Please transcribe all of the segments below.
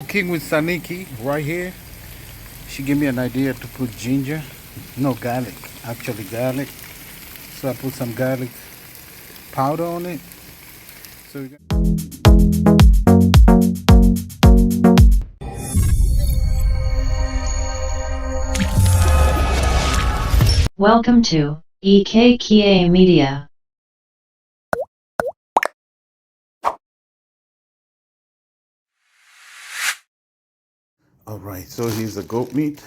cooking with Saniki right here. She gave me an idea to put ginger, no garlic, actually garlic. So I put some garlic powder on it. So we got Welcome to EKKA Media. Alright, so here's the goat meat.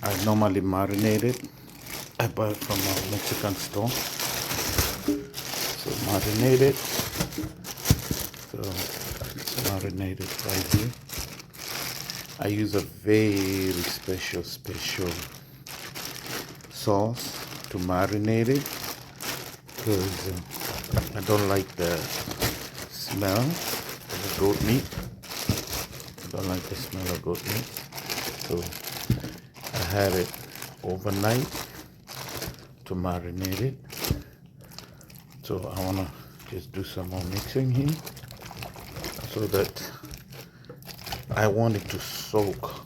I normally marinate it. I buy it from a Mexican store. So marinate it. So it's marinated right here. I use a very special sauce to marinate it because I don't like the smell of the goat meat. I don't like the smell of goat meat. So I had it overnight to marinate it. So I want to just do some more mixing here so that I want it to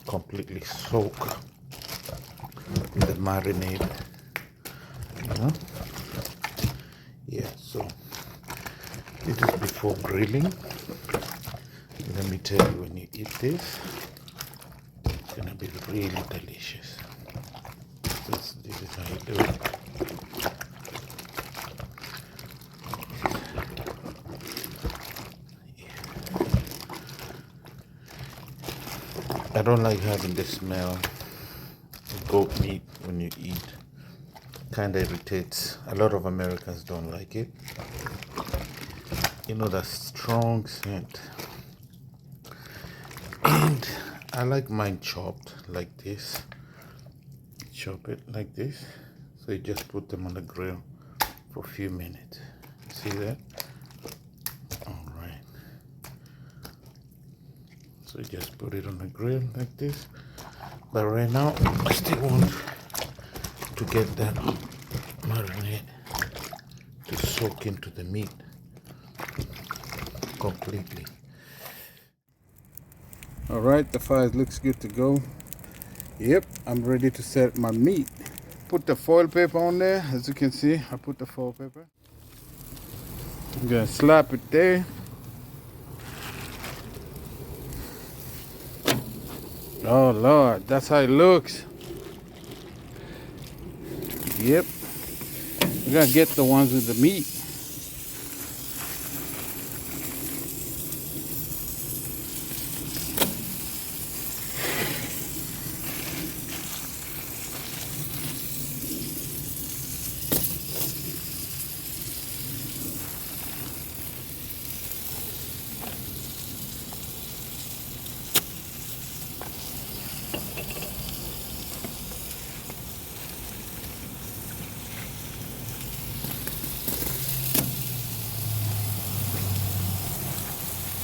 completely soak the marinade, you know? Yeah, so this is before grilling. Let me tell you, when you eat this, it's gonna be really delicious. This is how you do it. I don't like having the smell of goat meat when you eat. Kind of irritates. A lot of Americans don't like it. You know, that strong scent. And I like mine chopped like this. Chop it like this. So you just put them on the grill for a few minutes. See that? Alright. So you just put it on the grill like this. But right now, I still want to get that marinade to soak into the meat completely. All right, the fire looks good to go. Yep, I'm ready to set my meat. Put the foil paper on there. As you can see, I put the foil paper. I'm gonna slap it there. Oh Lord, that's how it looks. Yep. We're gonna get the ones with the meat.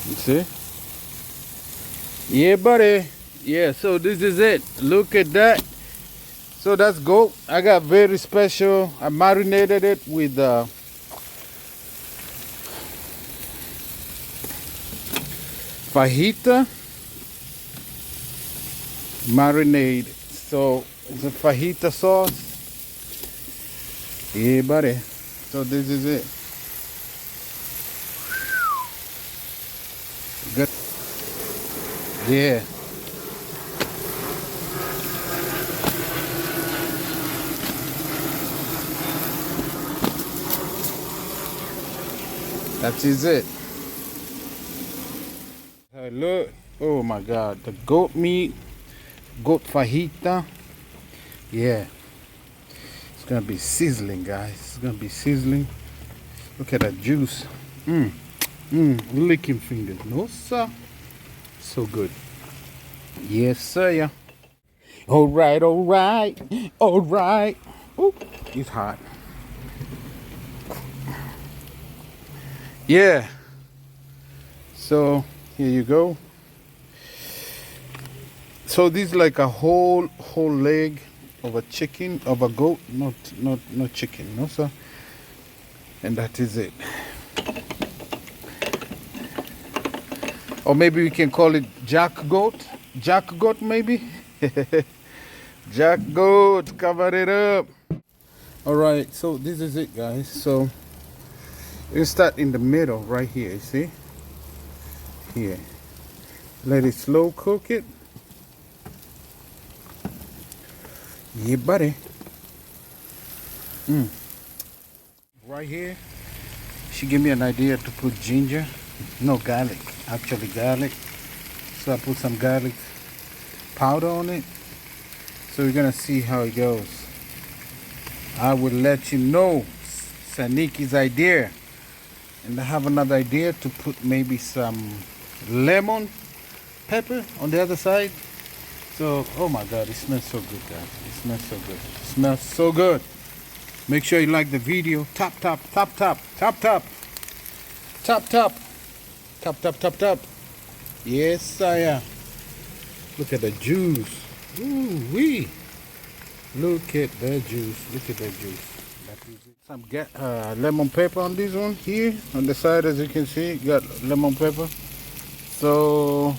You see? Yeah, buddy. Yeah, so this is it. Look at that. So that's goat. I got very special. I marinated it with fajita marinade. So it's a fajita sauce. Yeah, buddy. So this is it. Good. Yeah. That is it. Look. Oh my God. The goat meat, goat fajita. Yeah. It's gonna be sizzling, guys. It's gonna be sizzling. Look at that juice. Licking fingers. No, sir. So good. Yes, sir. Yeah. All right, all right, all right. Ooh, it's hot. Yeah. So here you go. So this is like a whole leg of a chicken, of a goat, not chicken, no sir. And that is it. Or maybe we can call it jack goat. Jack goat, maybe. Jack goat, cover it up. All right, so this is it, guys. So you start in the middle right here, you see? Here. Let it slow cook it. Yeah, buddy. Right here, she gave me an idea to put ginger. No, garlic. Actually, garlic. So I put some garlic powder on it. So we're gonna see how it goes. I will let you know. Saniki's idea. And I have another idea to put maybe some lemon pepper on the other side. So, oh my God, it smells so good, guys. It smells so good. It smells so good. Make sure you like the video. Tap, tap, tap, tap, tap, tap. Tap, tap. Tap, tap, tap, tap. Yes, I am. Look at the juice. Ooh, wee. Look at the juice. Look at the juice. Some lemon pepper on this one here. On the side, as you can see, got lemon pepper. So,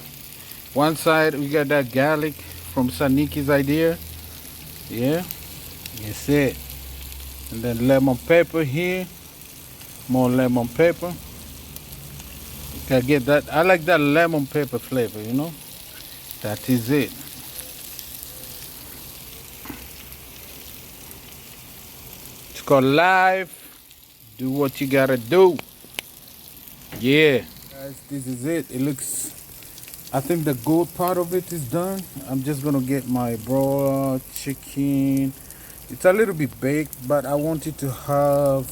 one side, we got that garlic from Saniki's idea. Yeah. That's it. And then lemon pepper here. More lemon pepper. I get that. I like that lemon pepper flavor, you know. That is it. It's called life. Do what you gotta do. Yeah. Guys, this is it. It looks, I think the goat part of it is done. I'm just gonna get my broiled chicken. It's a little bit baked, but I want it to have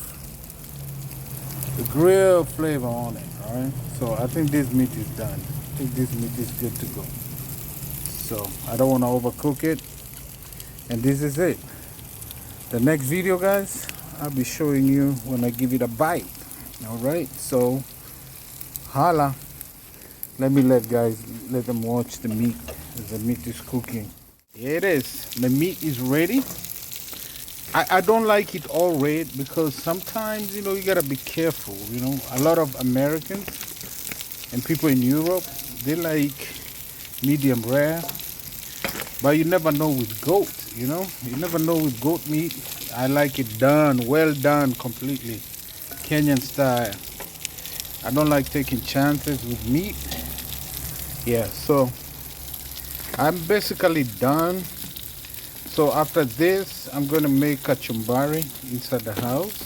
the grill flavor on it, alright? So I think this meat is done. I think this meat is good to go. So I don't want to overcook it. And this is it. The next video, guys, I'll be showing you when I give it a bite. Alright, so holla. Let them watch the meat as the meat is cooking. Here it is. The meat is ready. I don't like it all red because sometimes, you know, you gotta be careful. You know, a lot of Americans and people in Europe, they like medium rare, but you never know with goat. You know, you never know with goat meat. I like it done, well done, completely Kenyan style. I don't like taking chances with meat. Yeah, so I'm basically done. So after this, I'm gonna make kachumbari inside the house,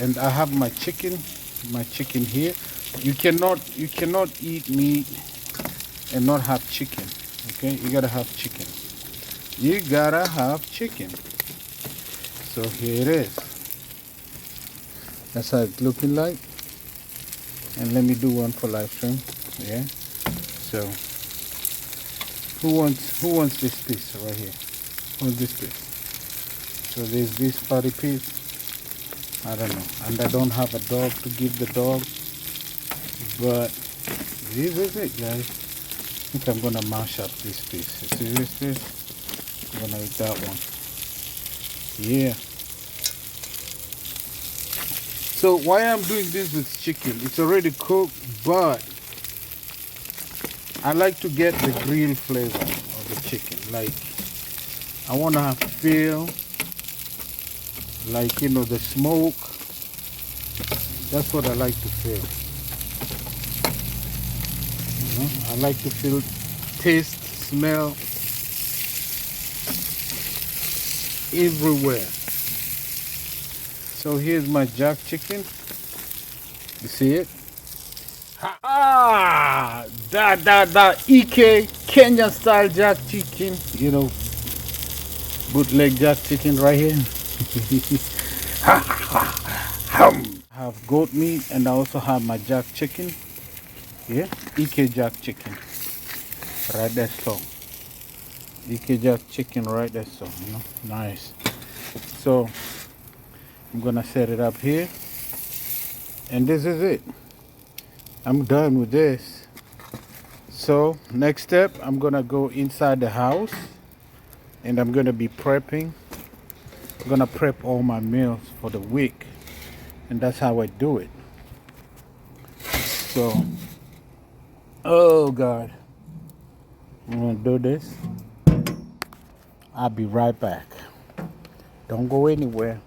and I have my chicken here. You cannot eat meat and not have chicken. Okay, you gotta have chicken. You gotta have chicken. So here it is. That's how it's looking like. And let me do one for live stream. Yeah. So who wants this piece right here? What's this piece? So there's this fatty piece. I don't know. And I don't have a dog to give the dog. But this is it, guys. I think I'm gonna mash up this piece. You see this piece? I'm gonna eat that one. Yeah. So why I'm doing this with chicken? It's already cooked, but I like to get the grill flavor of the chicken. Like, I want to feel like, you know, the smoke. That's what I like to feel. You know? I like to feel, taste, smell everywhere. So here's my jack chicken. You see it? Ah, that EK Kenyan style jack chicken. You know, bootleg jack chicken right here. I have goat meat and I also have my jack chicken. Yeah, EK jack chicken. Right there, so. EK jack chicken right there, so, you know, nice. So I'm gonna set it up here. And this is it. I'm done with this. So next step, I'm gonna go inside the house and I'm gonna be prepping. I'm gonna prep all my meals for the week, and that's how I do it. So Oh God. I'm gonna do this. I'll be right back. Don't go anywhere.